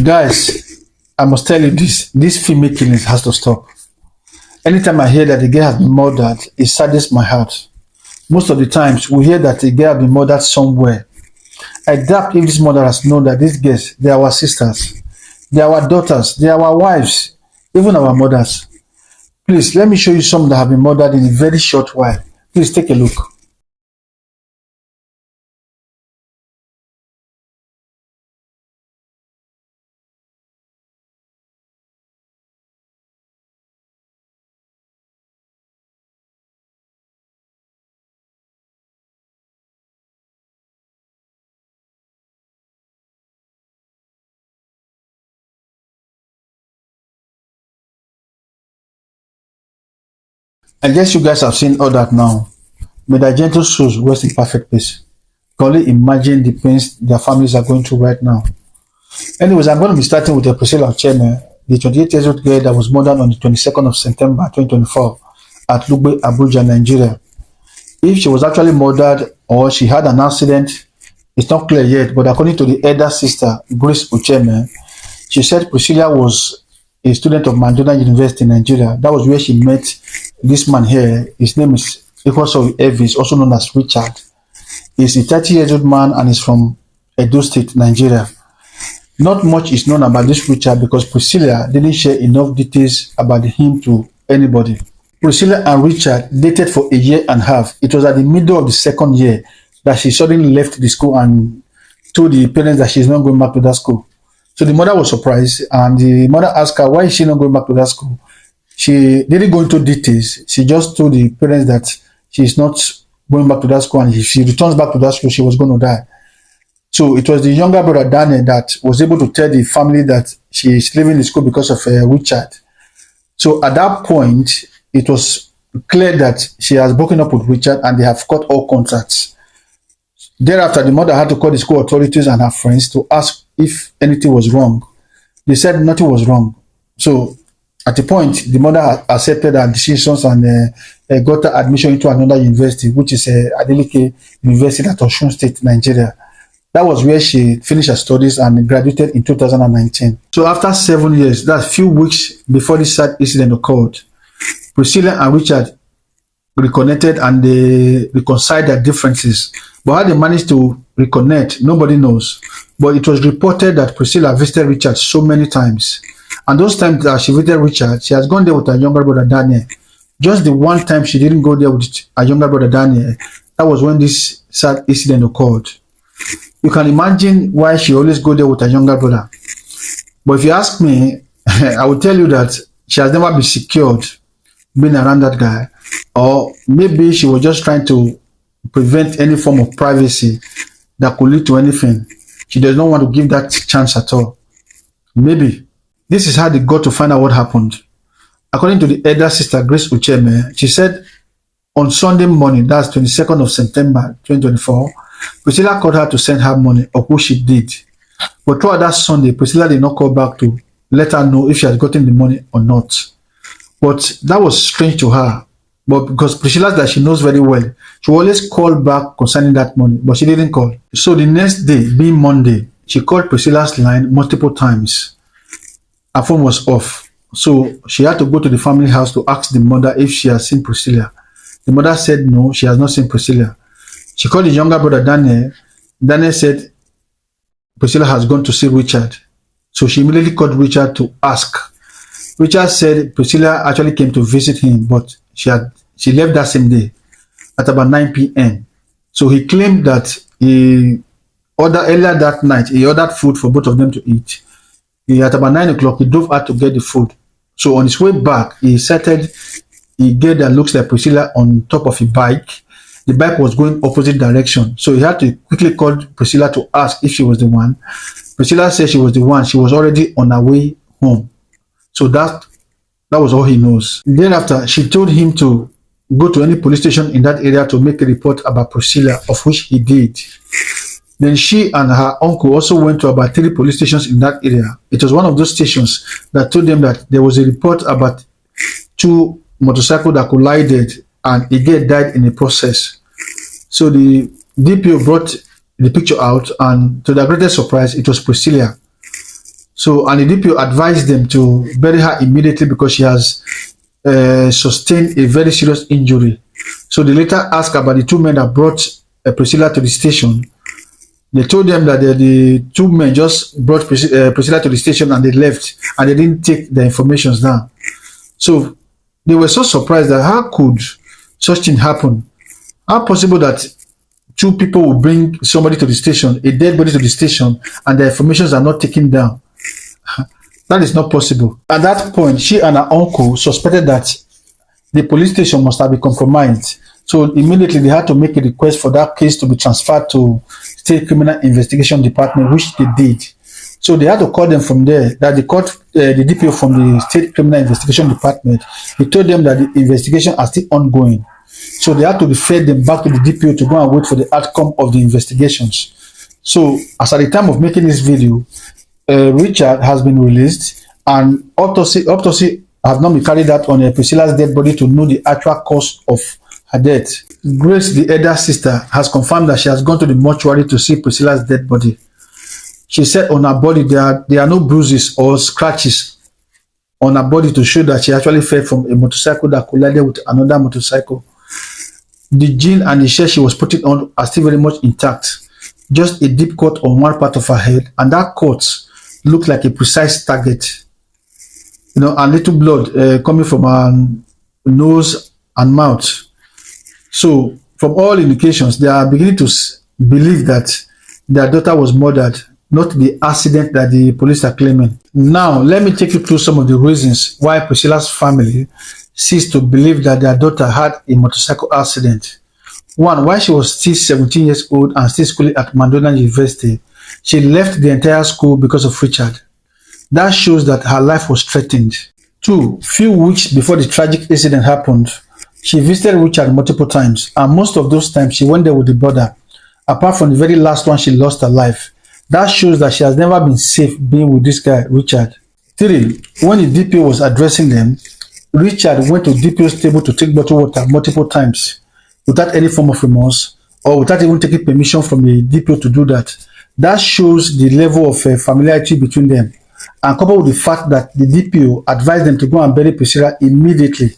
Guys, I must tell you this female killing has to stop. Anytime I hear that a girl has been murdered, it saddens my heart. Most of the times we hear that a girl has been murdered somewhere. I doubt if this mother has known that these girls, they are our sisters, they are our daughters, they are our wives, even our mothers. Please let me show you some that have been murdered in a very short while. Please take a look. I guess you guys have seen all that now. May their gentle souls rest in perfect peace. Can only imagine the pains their families are going through right now. Anyways, I'm going to be starting with the Priscilla Ocheme, the 28 years old girl that was murdered on the 22nd of September 2024 at Lugbe, Abuja, Nigeria. If she was actually murdered or she had an accident, it's not clear yet, but according to the elder sister, Grace Ocheme, she said Priscilla was a student of Mandela University in Nigeria. That was where she met this man here. His name is Ikoso Evis, also known as Richard. He's a 30 years old man and is from Edo State, Nigeria. Not much is known about this Richard because Priscilla didn't share enough details about him to anybody. Priscilla and Richard dated for a year and a half. It was at the middle of the second year that she suddenly left the school and told the parents that she's not going back to that school. So the mother was surprised and the mother asked her, why is she not going back to that school? She didn't go into details. She just told the parents that she's not going back to that school and if she returns back to that school, she was going to die. So it was the younger brother, Daniel, that was able to tell the family that she is leaving the school because of Richard. So at that point, it was clear that she has broken up with Richard and they have cut all contacts. Thereafter, the mother had to call the school authorities and her friends to ask if anything was wrong. They said nothing was wrong. So at the point, the mother accepted her decisions and got her admission into another university, which is Adeleke University at Osun State, Nigeria. That was where she finished her studies and graduated in 2019. So after 7 years, that's a few weeks before this sad incident occurred, Priscilla and Richard reconnected and they reconciled their differences. But how they managed to reconnect, nobody knows. But it was reported that Priscilla visited Richard so many times. And those times that she visited Richard, she has gone there with her younger brother Daniel. Just the one time she didn't go there with her younger brother Daniel, that was when this sad incident occurred. You can imagine why she always go there with her younger brother. But if you ask me, I will tell you that she has never been secured being around that guy. Or maybe she was just trying to prevent any form of privacy that could lead to anything. She does not want to give that chance at all. Maybe. This is how they got to find out what happened. According to the elder sister, Grace Ocheme, she said on Sunday morning, that's 22nd of September 2024, Priscilla called her to send her money, of which she did. But throughout that Sunday, Priscilla did not call back to let her know if she had gotten the money or not. But that was strange to her. But because Priscilla that she knows very well, she always called back concerning that money, but she didn't call. So the next day, being Monday, she called Priscilla's line multiple times. Her phone was off. So she had to go to the family house to ask the mother if she has seen Priscilla. The mother said no, she has not seen Priscilla. She called the younger brother Daniel. Daniel said Priscilla has gone to see Richard. So she immediately called Richard to ask. Richard said Priscilla actually came to visit him, but she left that same day at about 9 p.m. So he claimed that earlier that night, he ordered food for both of them to eat. At about 9 o'clock, he drove out to get the food. So on his way back, he sighted a girl that looks like Priscilla on top of a bike. The bike was going opposite direction. So he had to quickly call Priscilla to ask if she was the one. Priscilla said she was the one. She was already on her way home. So that was all he knows. Thereafter, she told him to go to any police station in that area to make a report about Priscilla, of which he did. Then she and her uncle also went to about 3 police stations in that area. It was one of those stations that told them that there was a report about 2 motorcycles that collided and a girl died in the process. So the DPO brought the picture out and to their greatest surprise, it was Priscilla. So, and the DPO advised them to bury her immediately because she has sustained a very serious injury. So they later asked about the two men that brought Priscilla to the station. They told them that the two men just brought Priscilla to the station and they left and they didn't take the information down. So they were so surprised that how could such thing happen? How possible that two people will bring somebody to the station, a dead body to the station, and the informations are not taken down? That is not possible. At that point, she and her uncle suspected that the police station must have been compromised. So immediately they had to make a request for that case to be transferred to State Criminal Investigation Department, which they did. So they had to call them from there. That they called the DPO from the State Criminal Investigation Department. They told them that the investigation are still ongoing. So they had to refer them back to the DPO to go and wait for the outcome of the investigations. So as at the time of making this video, Richard has been released and autopsy has not been carried out on Priscilla's dead body to know the actual cause of her death. Grace, the elder sister, has confirmed that she has gone to the mortuary to see Priscilla's dead body. She said on her body there are no bruises or scratches on her body to show that she actually fell from a motorcycle that collided with another motorcycle. The jean and the shirt she was putting on are still very much intact. Just a deep cut on one part of her head, and that cut looked like a precise target. And little blood coming from her nose and mouth. So, from all indications, they are beginning to believe that their daughter was murdered, not the accident that the police are claiming. Now, let me take you through some of the reasons why Priscilla's family ceased to believe that their daughter had a motorcycle accident. One, while she was still 17 years old and still schooling at Mandona University, she left the entire school because of Richard. That shows that her life was threatened. Two, few weeks before the tragic incident happened, she visited Richard multiple times, and most of those times she went there with the brother. Apart from the very last one, she lost her life. That shows that she has never been safe being with this guy, Richard. Three, when the DPO was addressing them, Richard went to DPO's table to take bottled water multiple times without any form of remorse or without even taking permission from the DPO to do that. That shows the level of familiarity between them. And coupled with the fact that the DPO advised them to go and bury Priscilla immediately.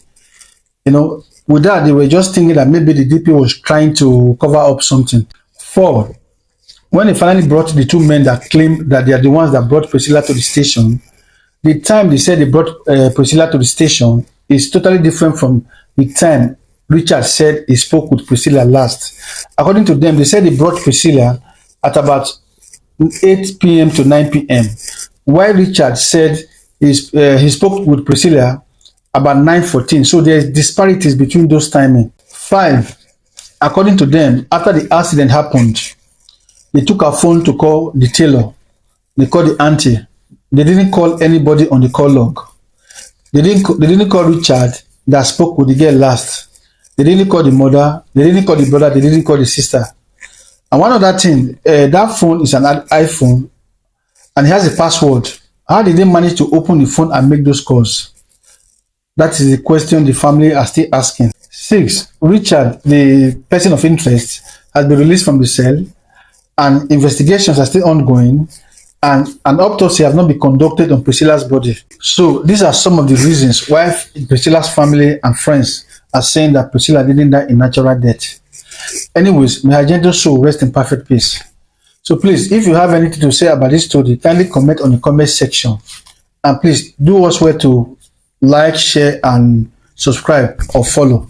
With that, they were just thinking that maybe the DPO was trying to cover up something. Four, when they finally brought the two men that claimed that they are the ones that brought Priscilla to the station, the time they said they brought Priscilla to the station is totally different from the time Richard said he spoke with Priscilla last. According to them, they said they brought Priscilla at about 8 p.m. to 9 p.m. While Richard said he spoke with Priscilla about 9:14. So there's disparities between those timing. Five, according to them, after the accident happened, they took her phone to call the tailor. They called the auntie. They didn't call anybody on the call log. They didn't call Richard that spoke with the girl last. They didn't call the mother. They didn't call the brother. They didn't call the sister. And one other thing, that phone is an iPhone and it has a password. How did they manage to open the phone and make those calls? That is the question the family are still asking. Six, Richard, the person of interest, has been released from the cell and investigations are still ongoing and an autopsy has not been conducted on Priscilla's body. So these are some of the reasons why Priscilla's family and friends are saying that Priscilla didn't die a natural death. Anyways, may her gentle soul rest in perfect peace. So please, if you have anything to say about this story, kindly comment on the comment section. And please do us well to like, share, and subscribe or follow.